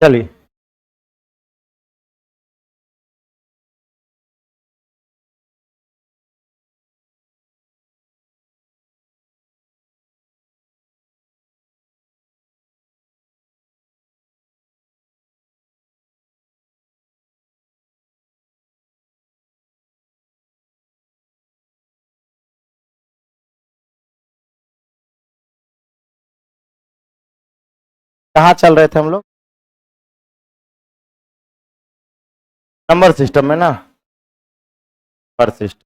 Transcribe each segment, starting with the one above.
चलिए। कहाँ चल रहे थे हम लोग? नंबर सिस्टम में ना। नंबर सिस्टम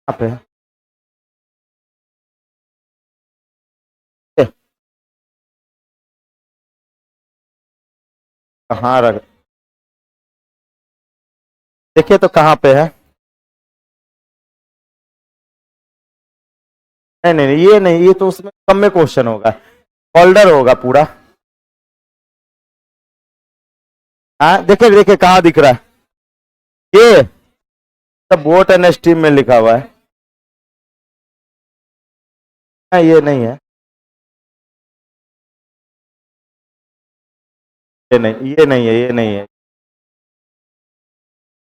कहाँ पे है? ए, कहाँ रख, देखिए तो कहाँ पे है? नहीं नहीं नहीं, ये नहीं, ये तो उसमें कम में क्वेश्चन होगा। फोल्डर होगा पूरा। हाँ, देखिए देखिए कहाँ दिख रहा है ये? सब वोट एंड स्ट्रीम में लिखा हुआ है। हाँ, ये नहीं है। ये नहीं, ये नहीं है, ये नहीं है।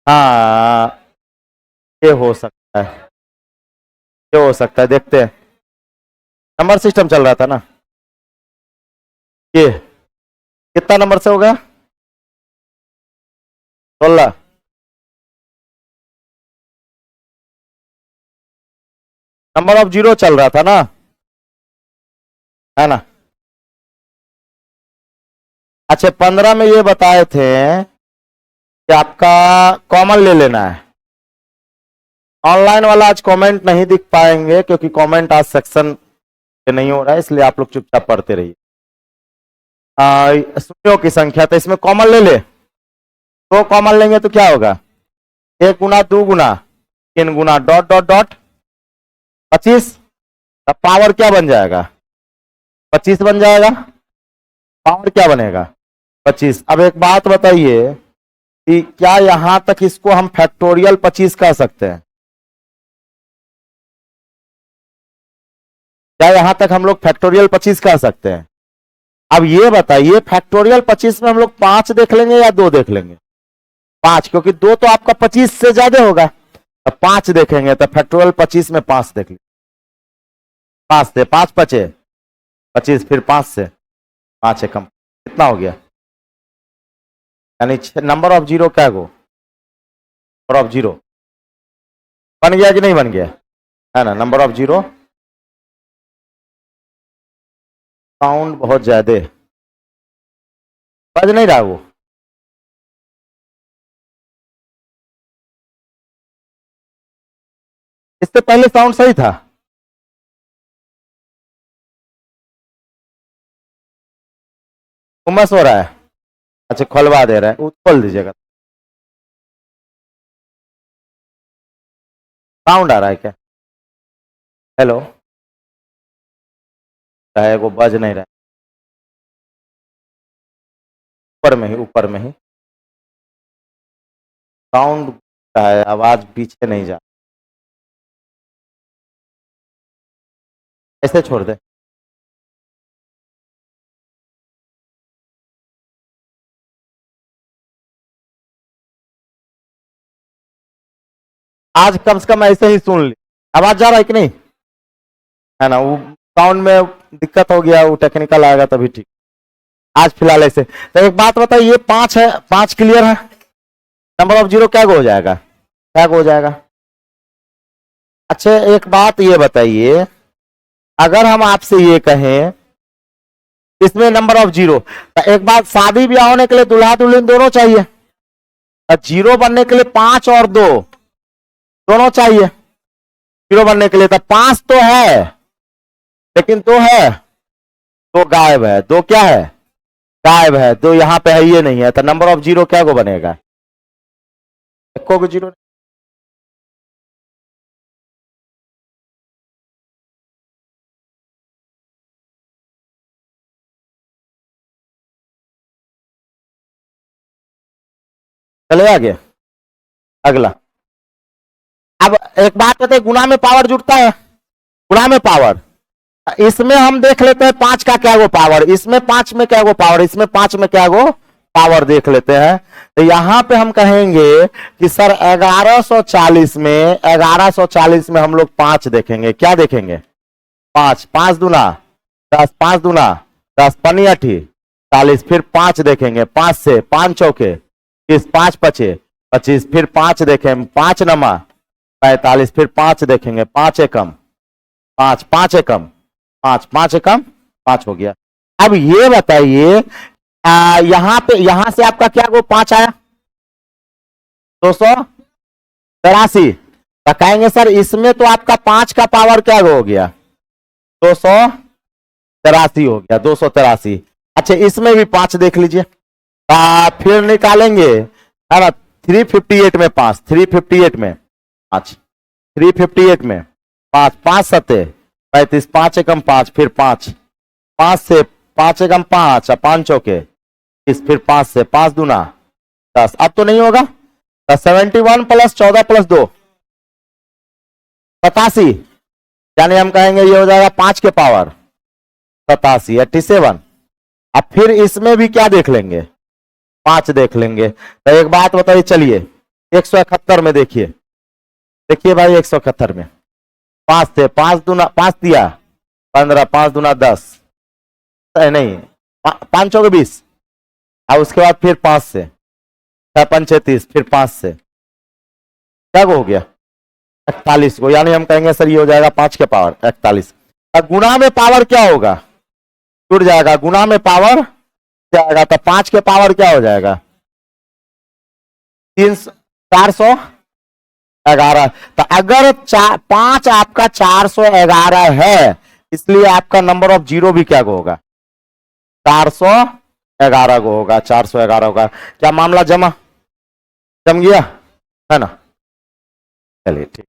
हाँ, ये हो सकता है। ये हो सकता है, देखते हैं। नंबर सिस्टम चल रहा था ना। ये कितना नंबर से हो गया? 16। नंबर ऑफ जीरो चल रहा था ना, है ना? अच्छा, 15 में ये बताए थे कि आपका कॉमन ले लेना है। ऑनलाइन वाला आज कमेंट नहीं दिख पाएंगे क्योंकि कमेंट आज सेक्शन पे नहीं हो रहा है, इसलिए आप लोग चुपचाप पढ़ते रहिए। शून्यों की संख्या, तो इसमें कॉमन ले ले। दो कॉमन लेंगे तो क्या होगा? एक गुना, दो गुना, तीन गुना, डॉट डॉट डॉट 25। तब पावर क्या बन जाएगा? 25 बन जाएगा। पावर क्या बनेगा? 25। अब एक बात बताइए कि क्या यहां तक इसको हम फैक्टोरियल 25 कह सकते हैं? क्या यहां तक हम लोग फैक्टोरियल 25 कह सकते हैं? अब ये बताइए, फैक्टोरियल 25 में हम लोग 5 देख लेंगे या 2 देख लेंगे? 5, क्योंकि 2 तो आपका 25 से ज्यादा होगा। अब 5 देखेंगे तो फैक्टोरियल 25 में 5 देख लेंगे। 5 से 5 बचे 25, फिर 5 से 5 है कम, कितना हो गया? यानी नंबर ऑफ जीरो क्या गो? नंबर ऑफ जीरो बन गया कि नहीं बन गया? है ना, नंबर ऑफ जीरो। साउंड बहुत ज्यादा है, बज नहीं रहा वो। इससे पहले साउंड सही था। उमस हो रहा है। अच्छा, खोलवा दे रहा है, वो खोल दीजिएगा। साउंड आ रहा है क्या? हेलो? है वो बज नहीं रहा है। ऊपर में ही, ऊपर में ही साउंड है, आवाज पीछे नहीं जा। ऐसे छोड़ दे। आज कम से कम ऐसे ही सुन ली। आवाज जा रहा है कि नहीं? है ना, वो साउंड में दिक्कत हो गया, वो टेक्निकल आएगा तभी ठीक। आज फिलहाल ऐसे तो एक बात बताइए, ये 5 है, 5 क्लियर है। नंबर ऑफ जीरो क्या हो जाएगा? क्या हो जाएगा? अच्छा, एक बात ये बताइए, अगर हम आपसे ये कहें इसमें नंबर ऑफ जीरो, तो एक बात, शादी ब्याह होने के लिए दुल्हा दुल्हन दोनों चाहिए। और जीरो बनने के लिए 5 और 2 दोनों चाहिए। जीरो बनने के लिए तो 5 तो है, लेकिन 2 है, 2 गायब है। 2 क्या है? गायब है। 2 यहां पे है, ये नहीं है, तो नंबर ऑफ जीरो क्या को बनेगा? एको को जीरो। चले आगे अगला। अब एक बात बताइए, गुना में पावर जुड़ता है, गुना में पावर, इसमें हम देख लेते हैं पांच का क्या वो पावर, इसमें पांच में क्या वो पावर, इसमें पांच में क्या वो पावर देख लेते हैं। तो यहां पे हम कहेंगे कि सर 1140 में, 1140 में हम लोग पांच देखेंगे, क्या देखेंगे, पांच, पांच दूना 10, पांच दूना 10, पनी 40, फिर पांच देखेंगे, पांच से पांच चौके 30, पांच पचे 25, फिर पांच देखें, पांच नमा 45, फिर पांच देखेंगे, पांच एकम पांच, पांच एकम पांच, पांच एकम पांच हो गया। अब ये बताइए यहां पे, यहां से आपका क्या वो पांच आया, 283। तो कहेंगे सर इसमें तो आपका पांच का पावर क्या हो गया, 283 हो गया, 283। अच्छा इसमें भी पांच देख लीजिए, फिर निकालेंगे, है ना, 358 में पांच, 358 में पांच, 358 में पांच, पांच सत्ते 35, पांच एकम पांच, फिर पांच, पांच से पांच एकम पांच, पांच चौके इस, फिर पांच से पांच दूना 10। अब तो नहीं होगा, 71 प्लस 14 प्लस 2 87, यानी हम कहेंगे ये हो जाएगा पांच के पावर 87, 87। अब फिर इसमें भी क्या देख लेंगे, पांच देख लेंगे। तो एक बात बताइए, चलिए 171 में देखिए, देखिए भाई 171 में पांच थे, पांच दूना पांच दिया 15, पांच दूना 10, नहीं पांच चौके 20, और उसके बाद फिर पांच से 6 पंच 30, फिर पांच से क्या हो गया 41 को, यानी हम कहेंगे सर ये हो जाएगा पांच के पावर 41। अब गुना में पावर क्या होगा, जुड़ जाएगा, गुना में पावर जाएगा, तो पांच के पावर क्या हो जाएगा, 411। तो अगर पांच आपका 411 है, इसलिए आपका नंबर ऑफ जीरो भी क्या होगा, 411 को होगा, 411 होगा। क्या मामला जम गया, है ना, चलिए ठीक।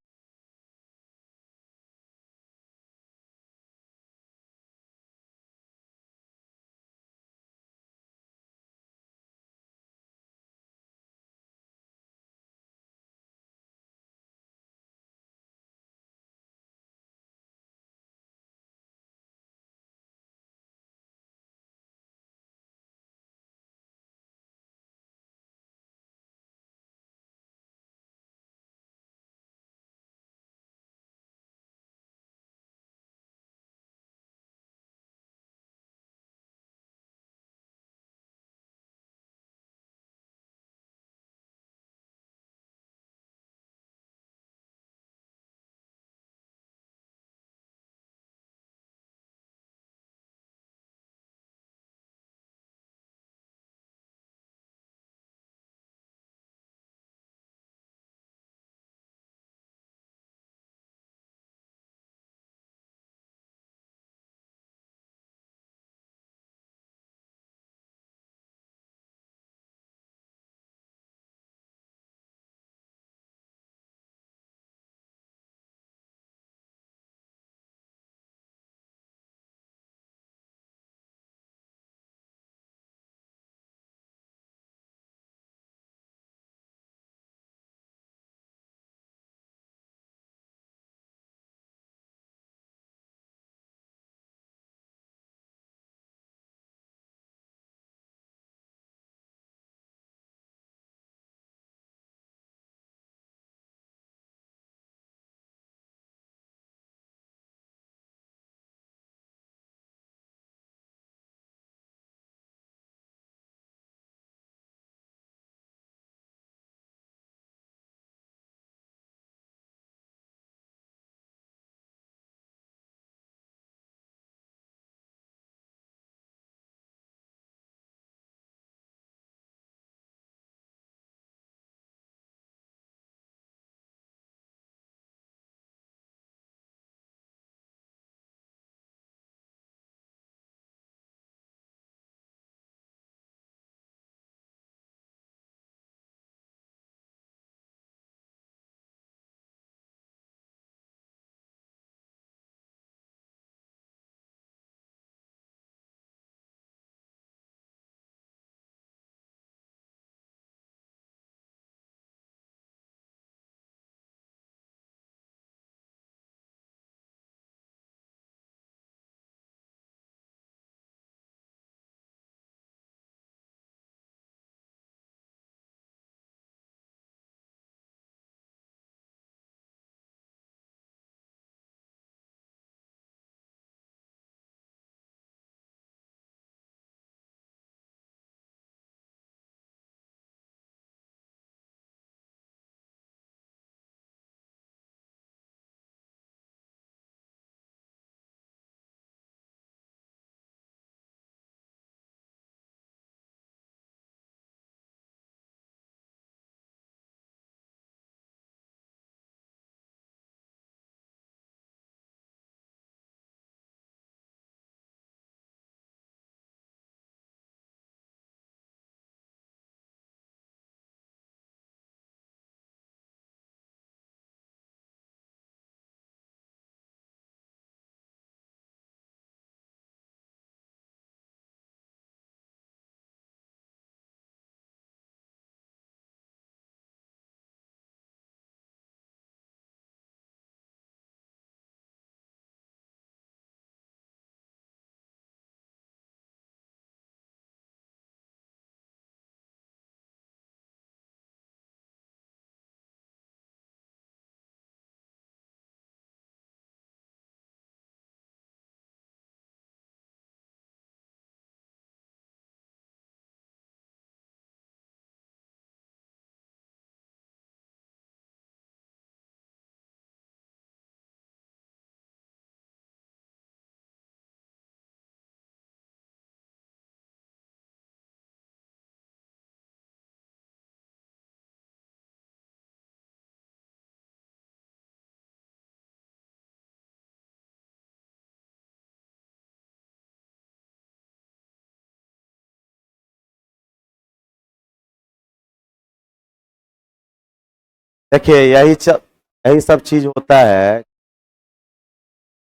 देखिए यही सब चीज होता है।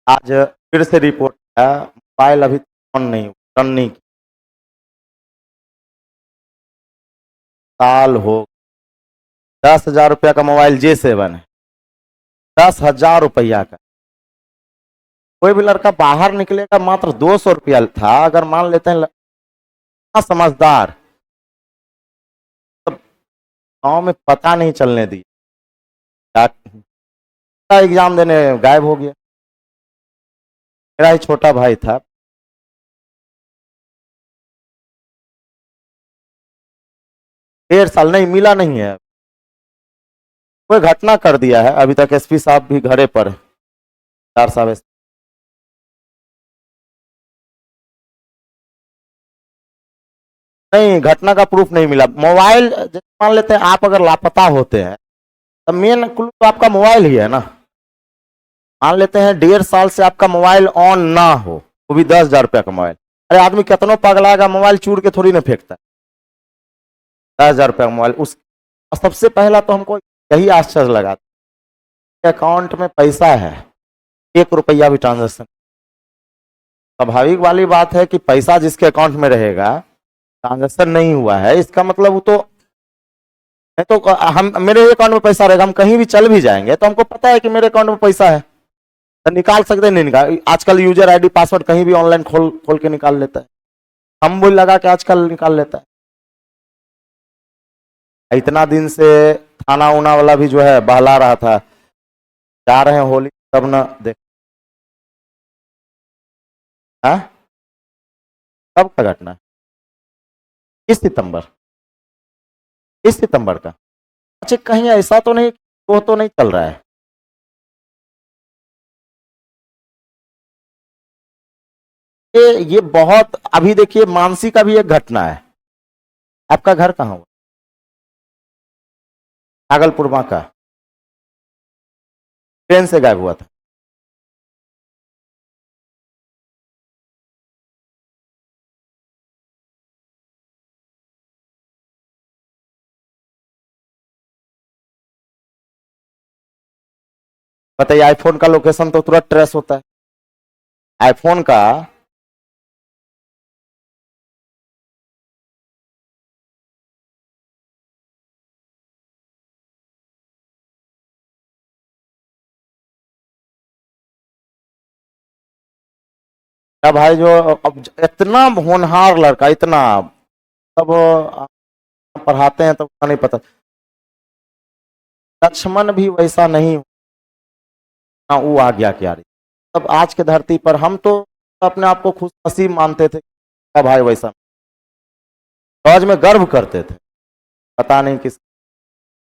आज फिर से रिपोर्ट है, मोबाइल अभी ऑन नहीं, रन नहीं किया। साल हो, 10,000 रुपया का मोबाइल J7 है, 10,000 रुपया का। कोई भी लड़का बाहर निकलेगा, मात्र 200 रुपया था। अगर मान लेते हैं समझदार, तब गांव में पता नहीं चलने दी, एग्जाम देने गायब हो गया। मेरा ही छोटा भाई था, 1.5 साल नहीं मिला नहीं है। कोई घटना कर दिया है, अभी तक एसपी साहब भी घरे पर है, 4 साल। नहीं, घटना का प्रूफ नहीं मिला। मोबाइल जैसे मान लेते हैं आप अगर लापता होते हैं, तो मेन क्लू तो आपका मोबाइल ही है ना। मान लेते हैं 1.5 साल से आपका मोबाइल ऑन ना हो, वो भी 10,000 रुपया का मोबाइल। अरे आदमी कितना पगलाएगा, मोबाइल चूर के थोड़ी ना फेंकता है। 10,000 रुपया का मोबाइल उस, सबसे पहला तो हमको यही आश्चर्य लगा, अकाउंट में पैसा है, 1 रुपया भी ट्रांजेक्शन। स्वाभाविक वाली बात है कि पैसा जिसके अकाउंट में रहेगा, ट्रांजेक्शन नहीं हुआ है, इसका मतलब वो तो नहीं। तो हम, मेरे अकाउंट में पैसा रहेगा, हम कहीं भी चल भी जाएंगे तो हमको पता है कि मेरे अकाउंट में पैसा है, तो निकाल सकते हैं। नहीं निकाल, आजकल यूजर आईडी पासवर्ड कहीं भी ऑनलाइन खोल खोल के निकाल लेता है। हम बोल लगा के आजकल निकाल लेता है। इतना दिन से थाना उना वाला भी जो है बहला रहा था, जा रहे हैं होली तब ना देख। हाँ, कब का घटना है? इस सितंबर, इस सितंबर का? अच्छा, कहीं ऐसा तो नहीं, वो तो नहीं चल रहा है? ये बहुत, अभी देखिए मानसी का भी एक घटना है। आपका घर कहाँ हुआ? भागलपुर बांका, ट्रेन से गायब हुआ था। बताइए, आईफोन का लोकेशन तो तुरंत ट्रेस होता है, आईफोन का। क्या भाई, जो अब इतना होनहार लड़का, इतना सब पढ़ाते हैं तो नहीं पता। लक्ष्मण भी वैसा नहीं, ना वो आ गया क्या रे। तब आज के धरती पर हम तो अपने आप को खुश नसीब मानते थे, क्या भाई वैसा फौज में गर्व करते थे। पता नहीं किस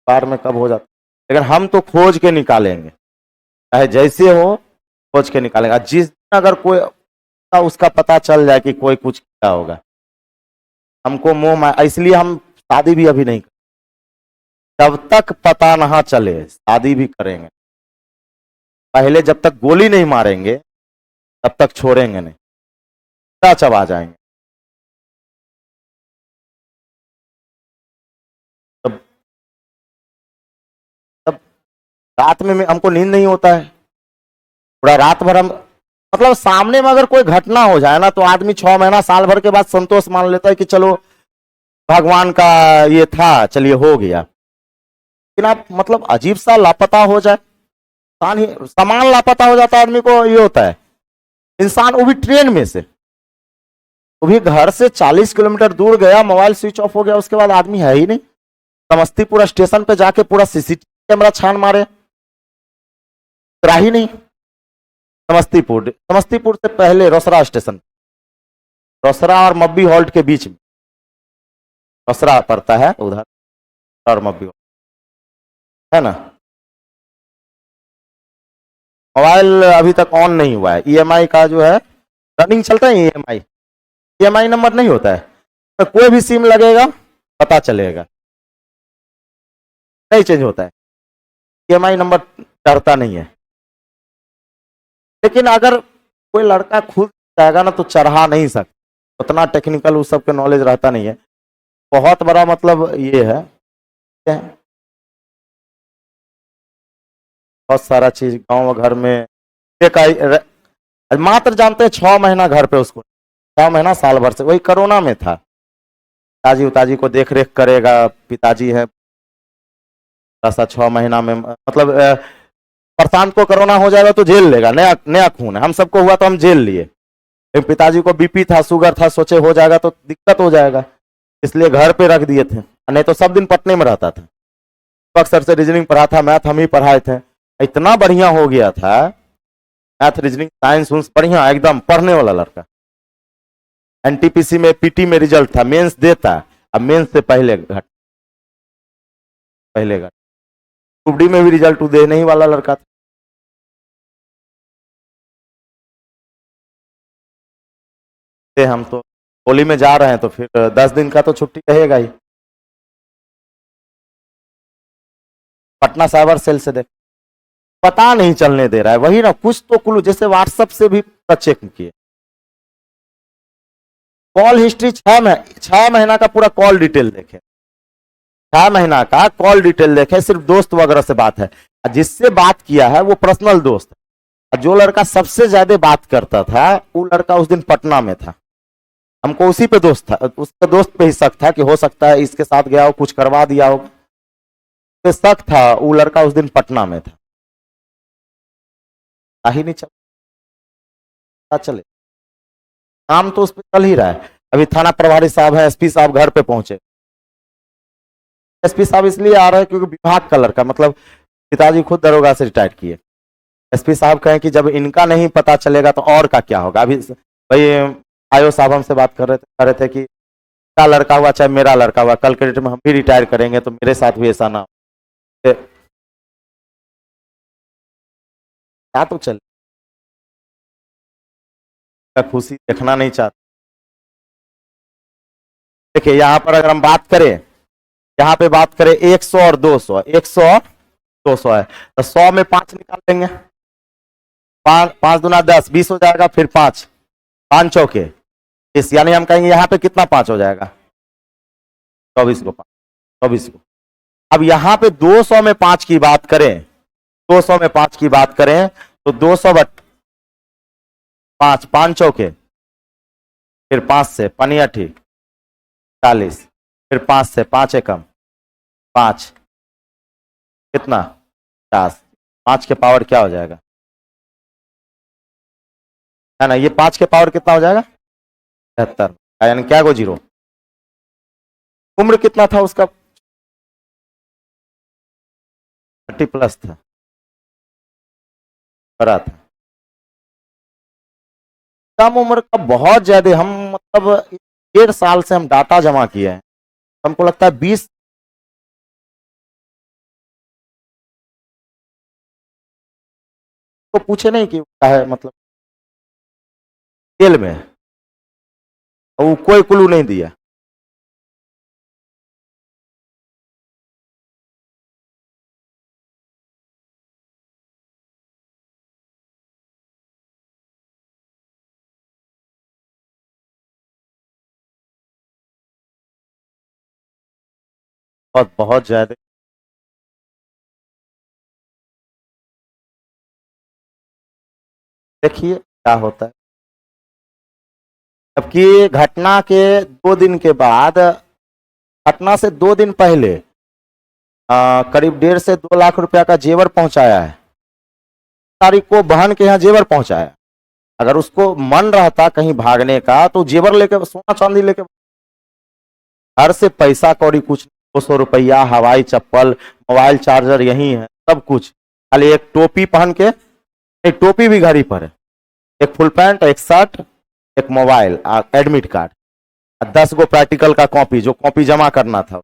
बार में कब हो जाता, लेकिन हम तो खोज के निकालेंगे, चाहे जैसे हो, खोज के निकालेंगे। जिस दिन अगर कोई उसका पता चल जाए कि कोई कुछ किया होगा, हमको इसलिए हम शादी भी अभी नहीं करें। जब तक पता ना चले शादी भी करेंगे, पहले जब तक गोली नहीं मारेंगे तब तक छोड़ेंगे नहीं, क्या चबा जाएंगे। तब तब रात में हमको नींद नहीं होता है, पूरा रात भर हम, मतलब सामने में अगर कोई घटना हो जाए ना, तो आदमी 6 महीना साल भर के बाद संतोष मान लेता है कि चलो भगवान का ये था, चलिए हो गया। लेकिन आप मतलब अजीब सा लापता हो जाए, इंसान ही सामान लापता हो जाता है, आदमी को ये होता है। इंसान, वो भी ट्रेन में से, वो भी घर से 40 किलोमीटर दूर गया, मोबाइल स्विच ऑफ हो गया, उसके बाद आदमी है ही नहीं। समस्तीपुर स्टेशन पे जाके पूरा सीसीटीवी कैमरा छान मारे, रहा ही नहीं। समस्तीपुर से पहले रोसड़ा स्टेशन, रोसड़ा और मब्बी हॉल्ट के बीच में, रोसड़ा पड़ता है उधर, और मब्बी है ना। मोबाइल अभी तक ऑन नहीं हुआ है, ईएमआई का जो है रनिंग चलता है। ईएमआई, ईएमआई नंबर नहीं होता है, तो कोई भी सिम लगेगा पता चलेगा, नहीं चेंज होता है। ईएमआई नंबर डरता नहीं है। लेकिन अगर कोई लड़का खुद जाएगा ना, तो चढ़ा नहीं सकता, उतना टेक्निकल उस सबके नॉलेज रहता नहीं है। बहुत बड़ा मतलब ये है, बहुत सारा चीज गांव घर में एक मात्र जानते हैं 6 महीना घर पे उसको, 6 महीना साल भर से, वही कोरोना में था। पिताजी उताजी को देख रेख करेगा, पिताजी है थोड़ा सा 6 महीना में, मतलब प्रशांत को कोरोना हो जाएगा तो जेल लेगा, नया नया खून है, हम सबको हुआ तो हम जेल लिए, लेकिन पिताजी को बीपी था, शुगर था, सोचे हो जाएगा तो दिक्कत हो जाएगा, इसलिए घर पे रख दिए थे, नहीं तो सब दिन पटने में रहता था। अक्सर से रीजनिंग पढ़ा था, मैथ हम ही पढ़ाए थे, इतना बढ़िया हो गया था, मैथ रीजनिंग साइंस बढ़िया, एकदम पढ़ने वाला लड़का। एनटीपीसी में पीटी में रिजल्ट था, मेंस देता, अब मेंस से पहले घट टूबडी में भी रिजल्ट देने ही वाला लड़का था। हम तो होली में जा रहे हैं तो फिर 10 दिन का तो छुट्टी रहेगा ही। पटना साइबर सेल से देख, पता नहीं चलने दे रहा है, वही ना, कुछ तो क्लू, जैसे व्हाट्सएप से भी चेक किए, कॉल हिस्ट्री 6 महीना का पूरा कॉल डिटेल देखे, 6 महीना का कॉल डिटेल देखे, सिर्फ दोस्त वगैरह से बात है, जिससे बात किया है वो पर्सनल दोस्त है, जो लड़का सबसे ज्यादा बात करता था वो लड़का उस दिन पटना में था, हमको उसी पे दोस्त था, उसका दोस्त पे ही शक था कि हो सकता है इसके साथ गया हो, कुछ करवा दिया हो, पे शक था, वो लड़का उस दिन पटना में था, ही नहीं चले, काम तो उस पर चल ही रहा है। अभी थाना प्रभारी साहब है, एसपी साहब घर पे पहुंचे, एसपी साहब इसलिए आ रहे हैं क्योंकि विभाग का लड़का, मतलब पिताजी खुद दरोगा से रिटायर किए, एसपी साहब कहें कि जब इनका नहीं पता चलेगा तो और का क्या होगा। अभी भाई आयो साहब हमसे बात कर रहे थे कि का लड़का हुआ चाहे मेरा लड़का हुआ, कल के डेट में हम भी रिटायर करेंगे तो मेरे साथ भी ऐसा ना हो, क्या तो चले, खुशी देखना नहीं चाहते। देखिए यहाँ पर अगर हम बात करें, यहाँ पे बात करें 100 और 200, 100 और 200 है, तो 100 में 5 निकाल लेंगे, 5 दूना 10, 20 हो जाएगा, फिर 5 चौके 20, यानी हम कहेंगे यहाँ पे कितना 5 हो जाएगा, 24 को 24 को। अब यहाँ पे 200 में 5 की बात करें, 200 में 5 की बात करें तो 200 बट 5 चौके, फिर 5 से पनिया ठीक 40, फिर 5 से 5 एकम 5, कितना 50, 5 के पावर क्या हो जाएगा, है ना, ये 5 के पावर कितना हो जाएगा 73, यानी क्या गो जीरो, उम्र कितना था उसका 30+ था, बड़ा था, कम उम्र का बहुत ज्यादा, हम मतलब 1.5 साल से हम डाटा जमा किए हैं, हमको लगता है 20 को पूछे नहीं कि क्या है, मतलब जेल में वो कोई क्लू नहीं दिया, बहुत बहुत ज्यादा। देखिए क्या होता है, जबकि घटना के 2 दिन के बाद, घटना से 2 दिन पहले करीब 1.5 से 2 लाख रुपया का जेवर पहुंचाया है, तारीख को बहन के यहाँ जेवर पहुंचाया, अगर उसको मन रहता कहीं भागने का तो जेवर लेके, सोना चांदी लेके, घर से पैसा कौड़ी कुछ, 200 रुपया, हवाई चप्पल, मोबाइल चार्जर यही है, सब कुछ, खाली एक टोपी पहन के, एक टोपी भी घर ही पर है, एक फुल पैंट, एक शर्ट, एक मोबाइल, एडमिट कार्ड, 10 गो प्रैक्टिकल का कॉपी, जो कॉपी जमा करना था,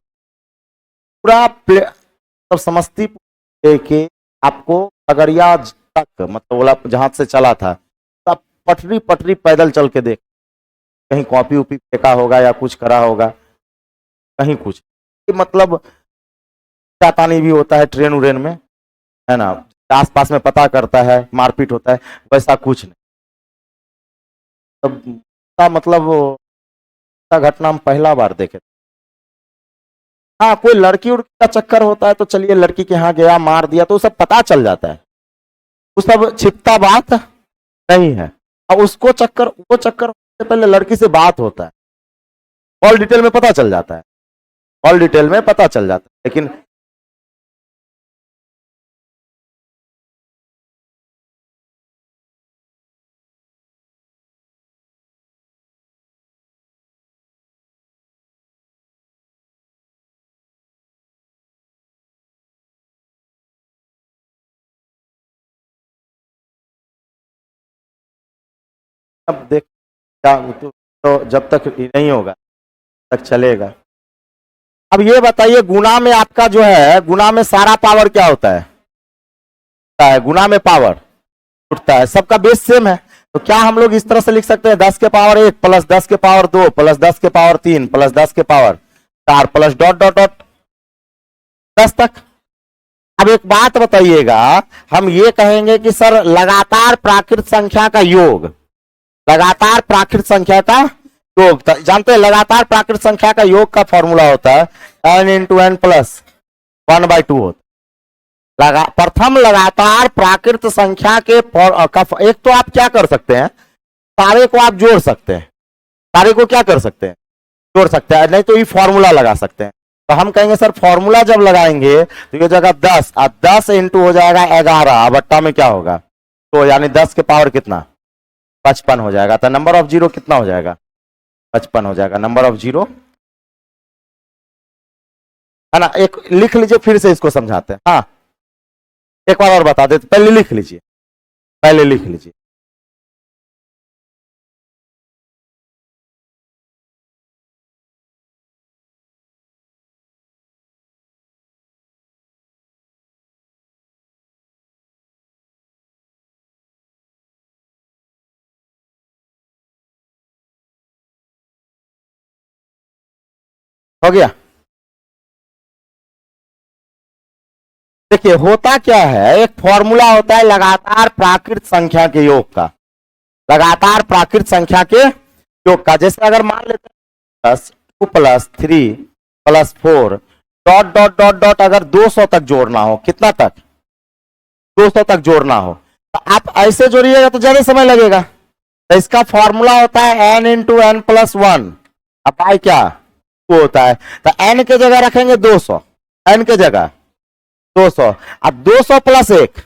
पूरा सब समस्तीपुर के आपको खगड़िया तक, मतलब ओला जहां से चला था, सब पटरी पटरी पैदल चल के देख, कहीं कॉपी उपी फेंका होगा या कुछ करा होगा, कहीं कुछ, मतलब चातानी भी होता है ट्रेन उरेन में, है ना, आसपास में पता करता है, मारपीट होता है, वैसा कुछ नहीं, तब मतलब घटना हम पहला बार देखे। हाँ कोई लड़की उड़की का चक्कर होता है तो चलिए लड़की के यहाँ गया मार दिया तो सब पता चल जाता है, वो सब छिपता बात नहीं है। अब उसको चक्कर, वो चक्कर से पहले लड़की से बात होता है, ऑल डिटेल में पता चल जाता है, ऑल डिटेल में पता चल जाता है। लेकिन अब देख क्या तो जब तक नहीं होगा तक चलेगा। अब ये बताइए, गुणा में आपका जो है, गुणा में सारा पावर क्या होता है? गुणा में पावर उठता है, सबका बेस सेम है। तो क्या हम लोग इस तरह से लिख सकते हैं 10 के पावर 1 प्लस 10 के पावर 2 प्लस 10 के पावर 3 प्लस 10 के power 4 plus dot dot dot 10 तक। अब एक बात बताइएगा, हम ये कहेंगे कि सर लगातार प्राकृत संख्या का योग, लगातार प्राकृत संख्या का योग, जानते हैं लगातार प्राकृत संख्या का योग का फॉर्मूला होता है n इंटू एन प्लस 1/2 होता है। प्रथम लगातार प्राकृत संख्या के एक तो आप क्या कर सकते हैं, सारे को आप जोड़ सकते हैं, सारे को क्या कर सकते हैं, जोड़ सकते हैं, नहीं तो ये फॉर्मूला लगा सकते हैं। तो हम कहेंगे सर फॉर्मूला जब लगाएंगे तो ये जगह 10 और 10 इंटू हो जाएगा 11, बट्टा में क्या होगा, तो यानी 10 के पावर कितना, 55 हो जाएगा। तो नंबर ऑफ जीरो कितना हो जाएगा, 55 हो जाएगा नंबर ऑफ जीरो, है ना। एक लिख लीजिए, फिर से इसको समझाते हैं। हाँ एक बार और बता देते, पहले लिख लीजिए, पहले लिख लीजिए। हो गया। देखिए होता क्या है, एक फॉर्मूला होता है लगातार प्राकृत संख्या के योग का, लगातार प्राकृत संख्या के योग का। जैसे अगर मान लेते हैं 2 plus 3 plus 4 dot dot dot dot, अगर 200 तक जोड़ना हो, कितना तक, 200 तक जोड़ना हो, तो आप ऐसे जोड़िएगा तो ज्यादा समय लगेगा। तो इसका फॉर्मूला होता है n इंटू एन प्लस 1, अब आई क्या वो होता है। तो n के जगह रखेंगे 200, n के जगह 200, अब 200 प्लस 1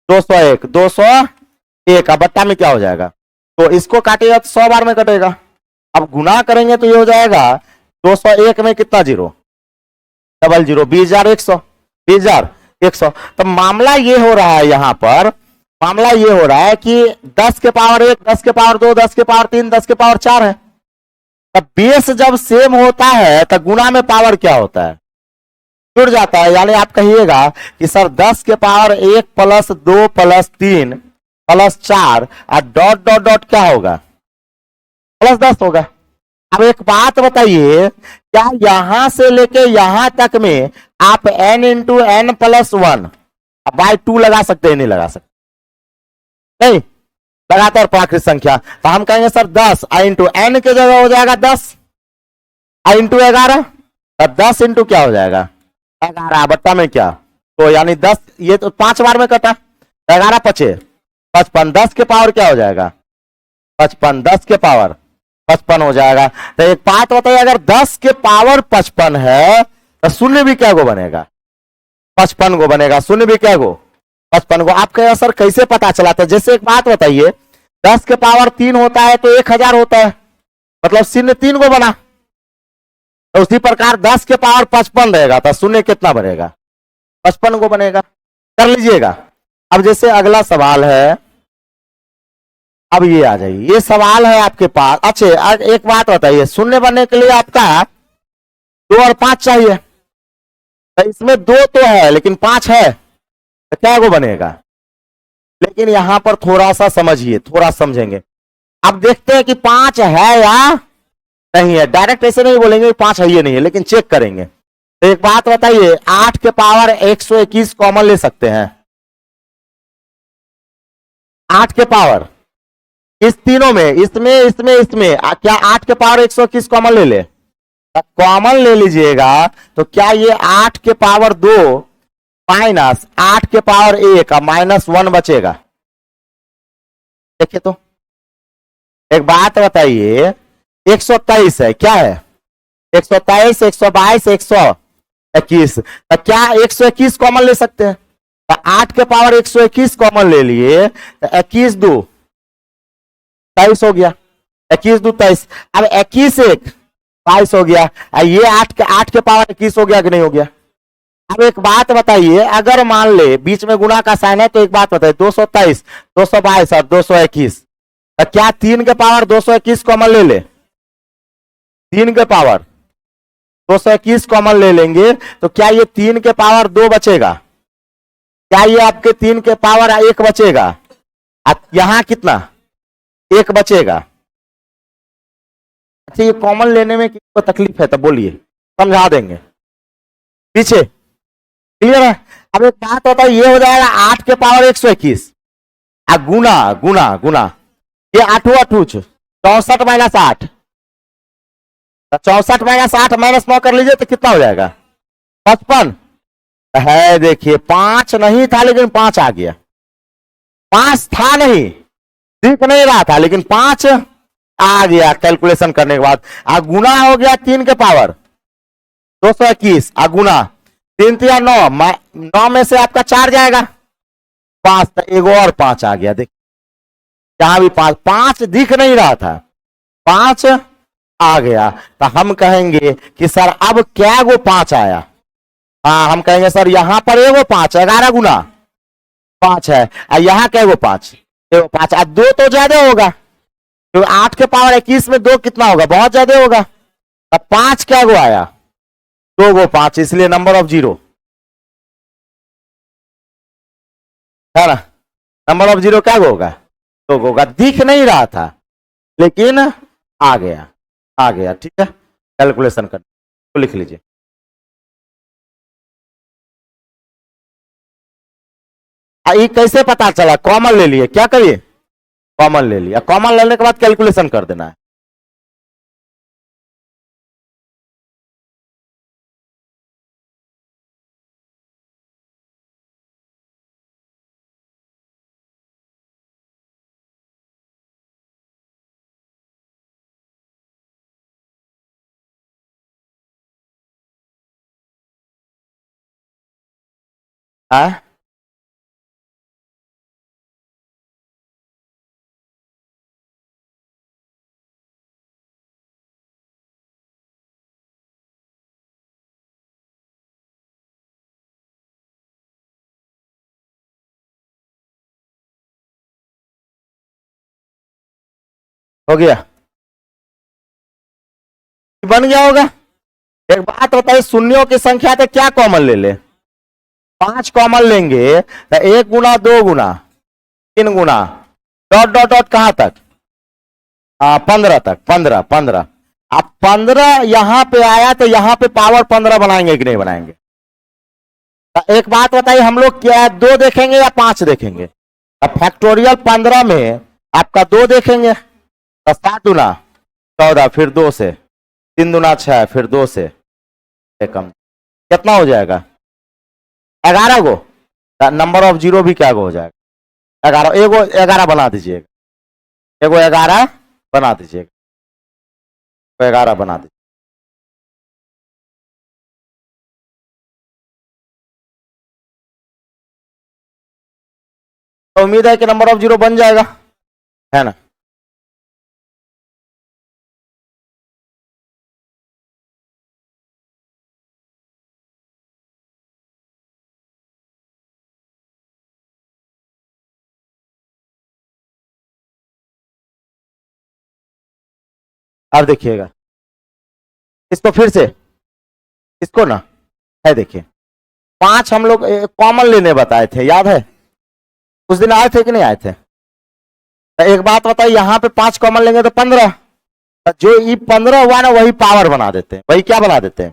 201, 201 अब बट्टा में क्या हो जाएगा, तो इसको काटेगा तो 100 बार में कटेगा। अब गुना करेंगे तो ये हो जाएगा 201 में कितना जीरो, डबल जीरो, 20,100, 20,100। तो मामला ये हो रहा है, यहां पर मामला ये हो रहा है कि 10 के पावर 1 10 के पावर 2 10 के पावर 3 10 के पावर 4 है। तब बेस जब सेम होता है तो गुना में पावर क्या होता है, जुड़ जाता है। यानी आप कहिएगा कि सर 10 के पावर 1 प्लस 2 प्लस 3 प्लस 4 और डॉट डॉट डॉट क्या होगा, प्लस 10 होगा। अब एक बात बताइए, क्या यहां से लेके यहां तक में आप n into n plus 1 by 2 लगा सकते हैं, नहीं लगा सकते, नहीं, लगातार प्राकृत संख्या। तो हम कहेंगे सर 10 इंटू एन के जगह हो जाएगा 10 इंटू 11, तो 10 इंटू क्या हो जाएगा 11 बट्टा में क्या, तो यानी 10, ये तो 5 बार में कटा, 11 पचे 55, 10 के पावर क्या हो जाएगा 55, 10 के पावर 55 हो जाएगा। तो एक बात बताइए, अगर 10 के पावर 55 है तो शून्य भी क्या को बनेगा, 55 को बनेगा, शून्य भी क्या को 55 को। आपके सर कैसे पता चला था, जैसे एक बात बताइए 10 के पावर 3 होता है तो 1000 होता है, मतलब शून्य 3 को बना। तो उसी प्रकार 10 के पावर 55 रहेगा तो शून्य कितना बनेगा, 55 को बनेगा। कर लीजिएगा। अब जैसे अगला सवाल है, अब ये आ जाइए, ये सवाल है आपके पास। अच्छा एक बात बताइए, शून्य बनने के लिए आपका 2 और 5 चाहिए, तो इसमें 2 तो है लेकिन 5 है तो क्या को बनेगा। लेकिन यहां पर थोड़ा सा समझिए, थोड़ा समझेंगे। अब देखते हैं कि 5 है या नहीं है, डायरेक्ट ऐसे नहीं बोलेंगे 5 है ये नहीं है, लेकिन चेक करेंगे। तो एक बात बताइए, 8 के पावर 121 कॉमन ले सकते हैं, 8 के पावर इस तीनों में, इसमें क्या 8 के पावर 121 कॉमन ले ले, कॉमन ले लीजिएगा। तो क्या ये 8 के पावर 2 माइनस 8 के पावर 1 माइनस 1 बचेगा। देखिए तो एक बात बताइए, 123 है, क्या है 123, 122, 121, तो क्या 121 कॉमन ले सकते हैं? तो 8 के पावर 121 कॉमन ले लिए तो 21 2 23 हो गया, 21 2 23। अब 21 1 22 हो गया, ये 8 के पावर 21 हो गया कि नहीं हो गया? अब एक बात बताइए, अगर मान ले बीच में गुणा का साइन है तो एक बात बताइए, 223, 222 और 221, तो क्या 3 के पावर 221 कॉमन ले ले? 3 के पावर 221 कॉमन ले लेंगे तो क्या ये 3 के पावर 2 बचेगा? क्या ये आपके 3 के पावर 1 बचेगा? यहां कितना 1 बचेगा? अच्छा, ये कॉमन लेने में किसको तकलीफ है तो बोलिए, समझा देंगे पीछे, क्लियर है? अब एक बात होता है, ये हो जाएगा 8 के पावर 121 गुना गुना गुना ये 8 64 माइनस 8, 64 माइनस 8 माइनस 9 कर लीजिए तो कितना हो जाएगा 55 है। देखिए 5 नहीं था लेकिन 5 आ गया, 5 था नहीं, दिख नहीं रहा था लेकिन 5 आ गया कैलकुलेशन करने के बाद। गुना हो गया 3 के पावर 221 गुना 3 3 9, 9 में से आपका 4 जाएगा 5, तो एक और 5 आ गया। देखिए यहां भी 5, 5 दिख नहीं रहा था, 5 आ गया, तो हम कहेंगे कि सर अब क्या वो 5 आया? हाँ, हम कहेंगे सर यहां पर एगो 5, 11 गुना 5 है, यहां क्या वो 5, एगो 5, 2 तो ज्यादा होगा, तो 8 के पावर 21 में 2 कितना होगा, बहुत ज्यादा होगा। अब 5 क्या गो आया, 2 गो 5, इसलिए नंबर ऑफ जीरो है ना, नंबर ऑफ जीरो क्या होगा, 2 होगा। दिख नहीं रहा था लेकिन आ गया, आ गया, ठीक है। कैलकुलेशन कर तो लिख लीजिए। ये कैसे पता चला, कॉमन ले लिए, क्या करिए कॉमन ले लिया, कॉमन लेने के बाद कैलकुलेशन कर देना है। हाँ? हो गया, बन गया होगा। एक बात बताइए, शून्यों की संख्या तो क्या कॉमन ले ले, 5 कॉमन लेंगे तो 1 गुना 2 गुना 3 गुना डॉट डॉट डॉट कहां तक, 15 तक, 15 15। अब 15 यहां पे आया तो यहां पे पावर 15 बनाएंगे कि नहीं बनाएंगे? तो एक बात बताइए, हम लोग क्या 2 देखेंगे या 5 देखेंगे? अब फैक्टोरियल 15 में आपका 2 देखेंगे, तो 7 गुना 14, फिर 2 से 3 दुना 6, फिर 2 से कम, कितना हो जाएगा 11 गो। नंबर ऑफ जीरो भी क्या गो हो जाएगा 11, एगो 11 बना दीजिएगा, एगो 11 बना दीजिएगा, 11 बना दीजिए। तो उम्मीद है कि नंबर ऑफ जीरो बन जाएगा, है ना। अब देखिएगा इसको फिर से, इसको ना है, देखिए 5 हम लोग कॉमन लेने बताए थे, याद है उस दिन आए थे कि नहीं आए थे? तो एक बात बताइए, यहां पे 5 कॉमन लेंगे तो 15, जो ये 15 हुआ ना वही पावर बना देते हैं, वही क्या बना देते हैं,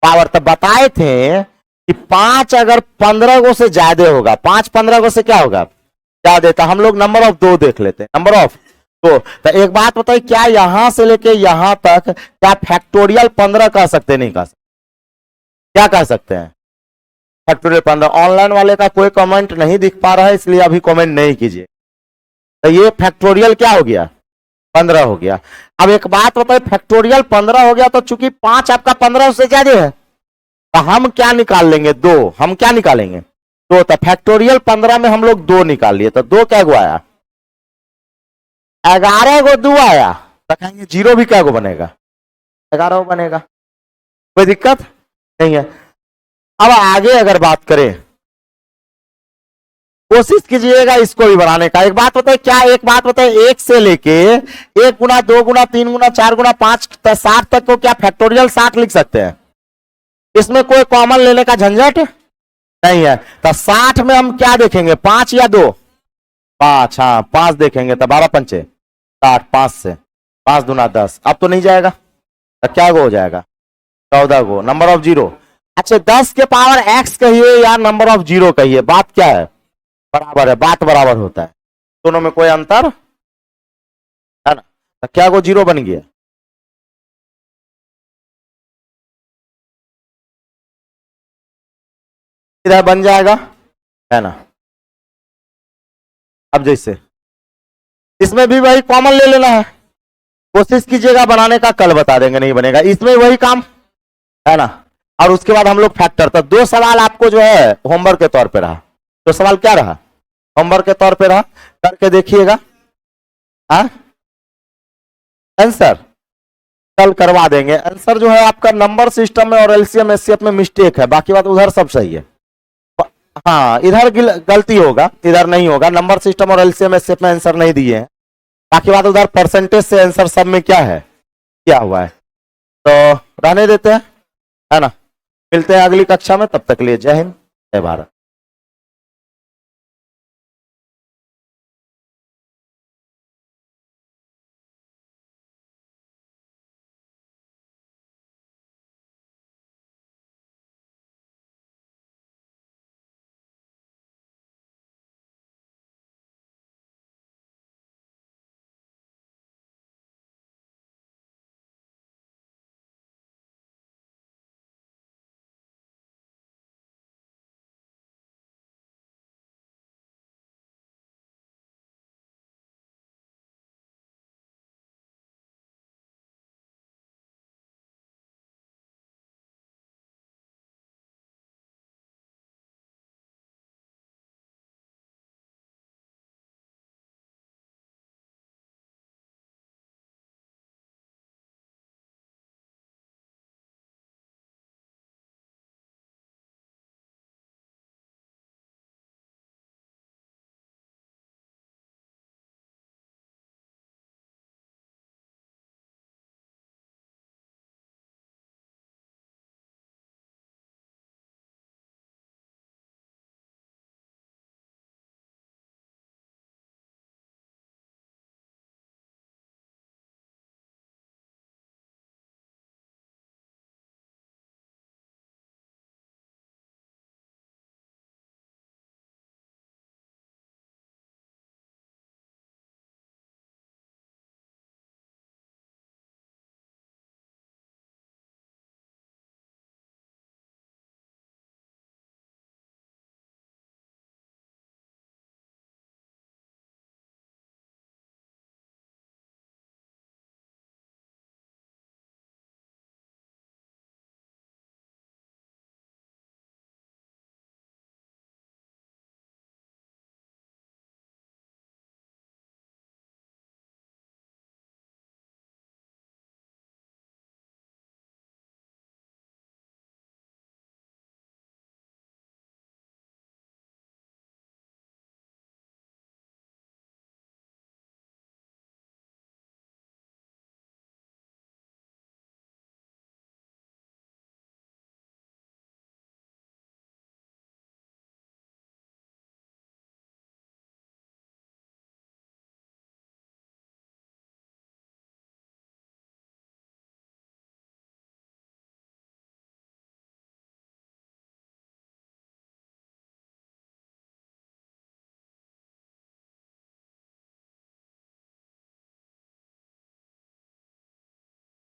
पावर। तब बताए थे कि 5 अगर 15 को से ज्यादा होगा, 5 15 को से क्या होगा ज्यादा, तो हम लोग नंबर ऑफ 2 देख लेते हैं, नंबर ऑफ 2। तो एक बात बताइए, क्या यहां से लेके यहां तक क्या फैक्टोरियल 15 कह सकते नहीं कह सकते, क्या कह सकते हैं फैक्टोरियल 15। ऑनलाइन वाले का कोई कमेंट नहीं दिख पा रहा है, इसलिए अभी कमेंट नहीं कीजिए। तो ये फैक्टोरियल क्या हो गया, 15 हो गया। अब एक बात बताइए, फैक्टोरियल 15 हो गया तो चूंकि 5 आपका 15 से ज्यादा है, तो हम क्या निकाल लेंगे, 2। हम क्या निकालेंगे, 2। तो फैक्टोरियल 15 में हम लोग 2 निकाल लिए, तो 2 क्या गो आया, 11 गो 2 आया। तो कहेंगे 0 भी क्या गो बनेगा, 11 बनेगा। कोई दिक्कत नहीं है। अब आगे अगर बात करें, कोशिश कीजिएगा इसको भी बनाने का। एक बात बताए क्या, एक बात बताए, 1 से लेके 1 गुना 2 गुना 3 गुना 4 गुना 5 60 तक को क्या फैक्टोरियल 60 लिख सकते हैं? इसमें कोई कॉमन लेने का झंझट नहीं है। तो 60 में हम क्या देखेंगे, 5 या 2, 5। हाँ 5 देखेंगे। तो 12 पंचे 60, 5 से 5 दूना 10। अब तो नहीं जाएगा, तो क्या गो हो जाएगा, 14 गो। नंबर ऑफ जीरो, अच्छा 10 के पावर x कहिए या नंबर ऑफ जीरो कहिए, बात क्या है, बराबर है, बात बराबर होता है, दोनों में कोई अंतर है ना। तो क्या गो 0 बन गया, इधर बन जाएगा, है ना। अब जैसे इसमें भी वही कॉमन ले लेना है, कोशिश कीजिएगा बनाने का, कल बता देंगे नहीं बनेगा। इसमें वही काम है ना। और उसके बाद हम लोग फैक्टर। तो 2 सवाल आपको जो है होमवर्क के तौर पे रहा। 2 सवाल क्या रहा, होमवर्क के तौर पे रहा, करके देखिएगा। हाँ आंसर कल करवा देंगे। आंसर जो है आपका नंबर सिस्टम में और एलसीएम एचसीएफ में मिस्टेक है, बाकी बात उधर सब सही है। हाँ इधर गलती होगा, इधर नहीं होगा। नंबर सिस्टम और एलसीएम एचसीएफ में आंसर नहीं दिए हैं, बाकी बात उधर परसेंटेज से आंसर सब में क्या है, क्या हुआ है। तो रहने देते हैं, है ना। मिलते हैं अगली कक्षा में, तब तक लिए जय हिंद जय भारत।